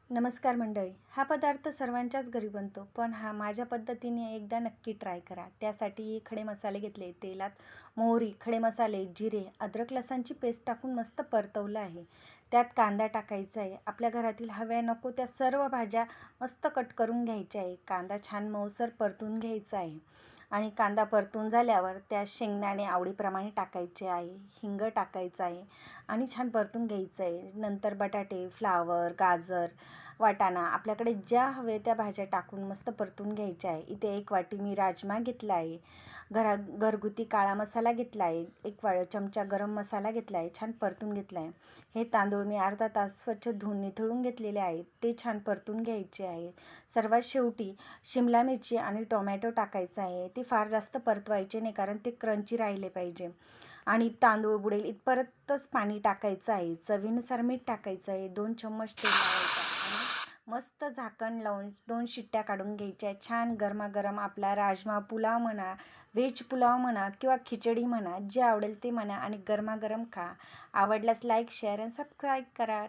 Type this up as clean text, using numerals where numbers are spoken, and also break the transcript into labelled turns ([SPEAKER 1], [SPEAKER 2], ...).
[SPEAKER 1] नमस्कार मंडळी. हा पदार्थ सर्वांच्याच घरी बनतो, पण हा माझ्या पद्धतीने एकदा नक्की ट्राय करा. त्यासाठी खडे मसाले घेतले. तेलात मोहरी, खडे मसाले, जिरे, अद्रक लसणाची पेस्ट टाकून मस्त परतवलं आहे. त्यात कांदा टाकायचा आहे. आपल्या घरातील हव्या नको त्या सर्व भाज्या मस्त कट करून घ्यायच्या आहे. कांदा छान मऊसर परतून घ्यायचा आहे आणि कांदा परतून झाल्यावर त्यात शेंगदाणे आवडीप्रमाणे टाकायचे आहे. हिंग टाकायचं आहे आणि छान परतून घ्यायचं आहे. नंतर बटाटे, फ्लावर, गाजर, वाटाणा आपल्याकडे ज्या हवे त्या भाज्या टाकून मस्त परतून घ्यायच्या आहे. इथे 1 वाटी मी राजमा घेतला आहे. घरगुती काळा मसाला घेतला आहे. 1 चमचा गरम मसाला घेतला आहे. छान परतून घेतला आहे. हे तांदूळ मी अर्धा तास स्वच्छ धुवून निथळून घेतलेले आहेत. ते छान परतून घ्यायचे आहे. सर्वात शेवटी शिमला मिरची आणि टोमॅटो टाकायचा आहे. ते फार जास्त परतवायचे नाही, कारण ते क्रंची राहिले पाहिजे. आणि तांदूळ बुडेल इथपर्यंतच पाणी टाकायचं आहे. चवीनुसार मीठ टाकायचं आहे. 2 चम्मच तेल लावायचं आणि मस्त झाकण लावून 2 शिट्ट्या काढून घ्यायच्या. छान गरमागरम आपला राजमा पुलाव म्हणा, व्हेज पुलाव म्हणा किंवा खिचडी म्हणा, जे आवडेल ते म्हणा आणि गरमागरम खा. आवडल्यास लाईक, शेअर आणि सबस्क्राईब करा.